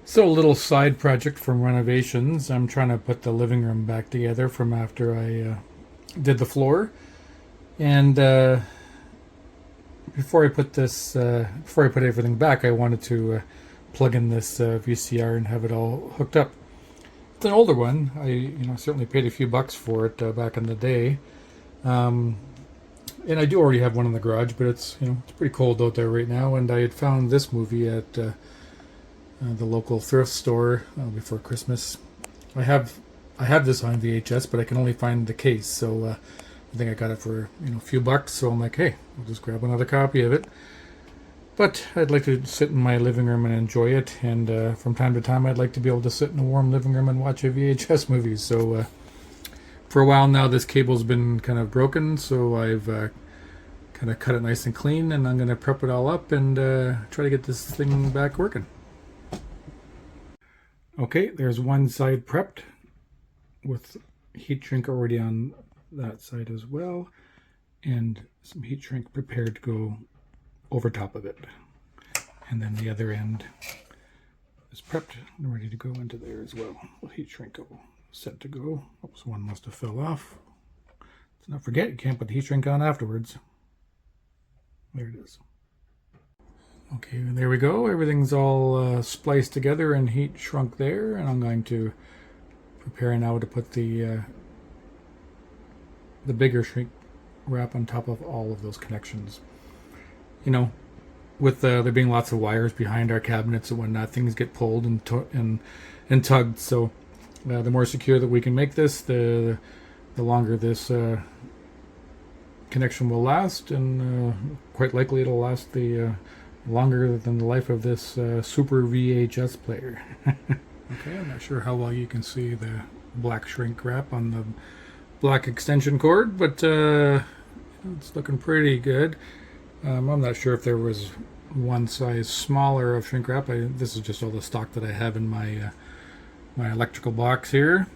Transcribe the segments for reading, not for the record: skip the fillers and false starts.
So a little side project from renovations. I'm trying to put the living room back together from after I did the floor. And before I put everything back, I wanted to plug in this VCR and have it all hooked up. It's an older one. I certainly paid a few bucks for it back in the day. Um, and I do already have one in the garage, but it's pretty cold out there right now. And I had found this movie at the local thrift store before Christmas. I have I have this on VHS, but I can only find the case. So I think I got it for a few bucks. So I'm like, hey, I'll just grab another copy of it. But I'd like to sit in my living room and enjoy it. And from time to time, I'd like to be able to sit in a warm living room and watch a VHS movie. So for a while now, this cable's been kind of broken. So I've kind of cut it nice and clean, and I'm going to prep it all up and try to get this thing back working. Okay, there's one side prepped with heat shrink already on that side as well, and some heat shrink prepared to go over top of it. And then the other end is prepped and ready to go into there as well. Heat shrink all set to go. Oops, one must have fell off. Let's not forget, you can't put the heat shrink on afterwards. There it is. Okay, there we go. Everything's all spliced together and heat shrunk there, and I'm going to prepare now to put the bigger shrink wrap on top of all of those connections. With there being lots of wires behind our cabinets and whatnot, things get pulled and tugged. So the more secure that we can make this, the longer this connection will last, and quite likely it'll last the longer than the life of this super VHS player. Okay, I'm not sure how well you can see the black shrink wrap on the black extension cord, but it's looking pretty good. I'm not sure if there was one size smaller of shrink wrap. This is just all the stock that I have in my my electrical box here.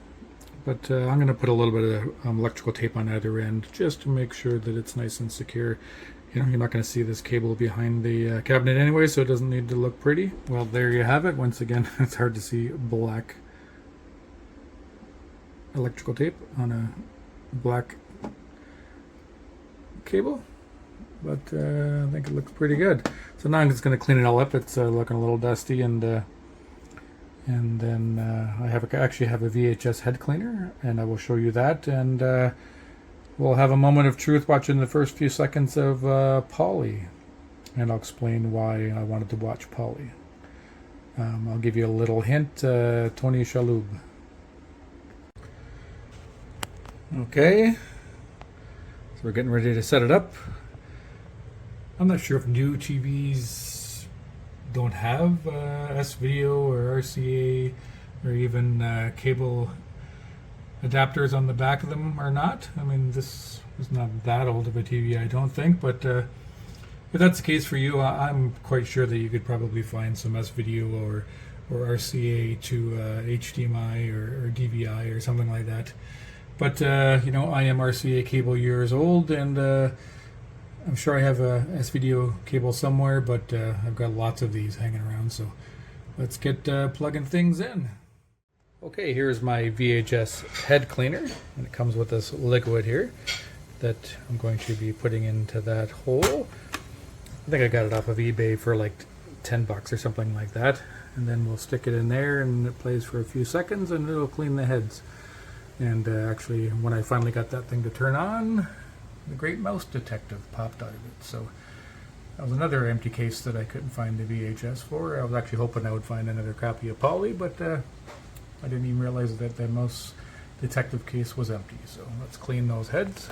But I'm going to put a little bit of electrical tape on either end just to make sure that it's nice and secure. You're not going to see this cable behind the cabinet anyway, so it doesn't need to look pretty. Well, there you have it. Once again, it's hard to see black electrical tape on a black cable, but I think it looks pretty good. So now I'm just going to clean it all up. It's looking a little dusty, and then I actually have a VHS head cleaner, and I will show you that, and we'll have a moment of truth watching the first few seconds of Polly, and I'll explain why I wanted to watch Polly. I'll give you a little hint, Tony Shalhoub. Okay, so we're getting ready to set it up. I'm not sure if new TVs don't have S-Video or RCA or even cable adapters on the back of them or not. I mean, this is not that old of a TV, I don't think, but if that's the case for you, I'm quite sure that you could probably find some S-Video or RCA to HDMI or DVI or something like that. But I am RCA cable years old, and I'm sure I have a S-Video cable somewhere, but I've got lots of these hanging around, so let's get plugging things in. Okay, here's my VHS head cleaner, and it comes with this liquid here that I'm going to be putting into that hole. I think I got it off of eBay for like 10 bucks or something like that, and then we'll stick it in there, and it plays for a few seconds, and it'll clean the heads. And actually, when I finally got that thing to turn on, the great mouse detective popped out of it. So that was another empty case that I couldn't find the VHS for. I was actually hoping I would find another copy of Polly, but I didn't even realize that the mouse detective case was empty. So let's clean those heads.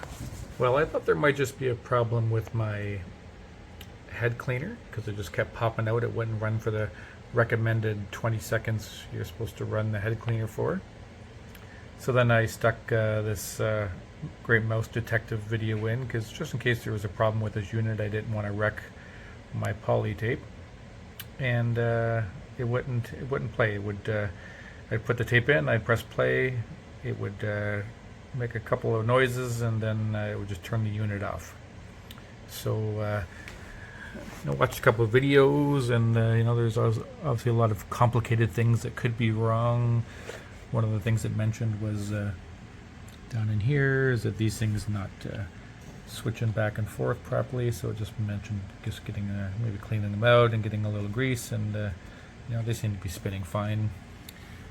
Well, I thought there might just be a problem with my head cleaner because it just kept popping out. It wouldn't run for the recommended 20 seconds you're supposed to run the head cleaner for. So then I stuck this great mouse detective video in, because just in case there was a problem with this unit, I didn't want to wreck my poly tape. And it wouldn't play. It would I'd put the tape in, I'd press play, it would make a couple of noises, and then it would just turn the unit off. So watched a couple of videos, and there's obviously a lot of complicated things that could be wrong. One of the things it mentioned was down in here is that these things not switching back and forth properly, so it just mentioned just getting maybe cleaning them out and getting a little grease, and they seem to be spinning fine.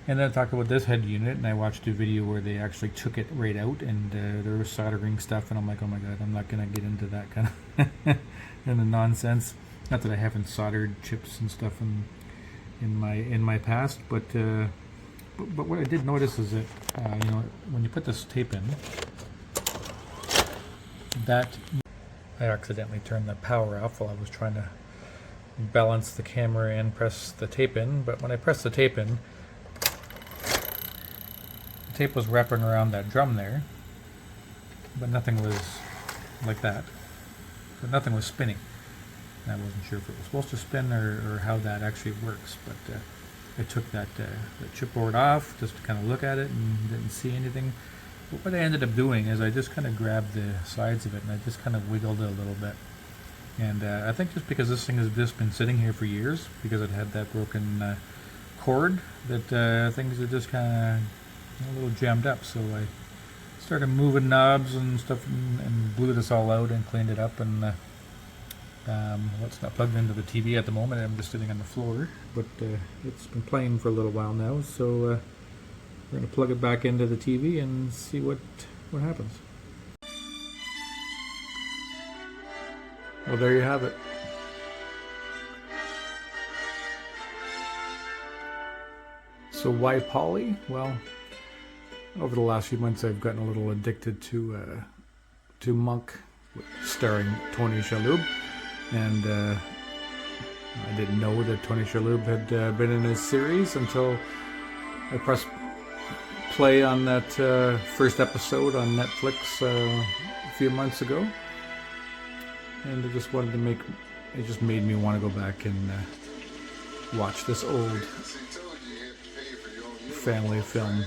And then I talked about this head unit, and I watched a video where they actually took it right out, and there was soldering stuff, and I'm like, oh my god, I'm not gonna get into that kind of and the nonsense. Not that I haven't soldered chips and stuff in my past, but what I did notice is that when you put this tape in, that I accidentally turned the power off while I was trying to balance the camera and press the tape in. But when I pressed the tape in, the tape was wrapping around that drum there, but nothing was like that. So nothing was spinning. And I wasn't sure if it was supposed to spin or how that actually works, but I took that chipboard off just to kind of look at it and didn't see anything. But what I ended up doing is I just kind of grabbed the sides of it and I just kind of wiggled it a little bit. And I think just because this thing has just been sitting here for years, because it had that broken cord, that things are just kind of a little jammed up. So I started moving knobs and stuff and blew this all out and cleaned it up. And it's not plugged into the TV at the moment. I'm just sitting on the floor, but it's been playing for a little while now. So we're going to plug it back into the TV and see what happens. Well, there you have it. So why Polly? Well, over the last few months I've gotten a little addicted to Monk, starring Tony Shalhoub, and I didn't know that Tony Shalhoub had been in his series until I pressed play on that first episode on Netflix a few months ago, and it just made me want to go back and watch this old family film.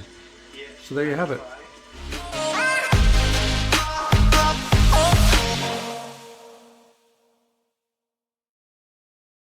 So there you have it.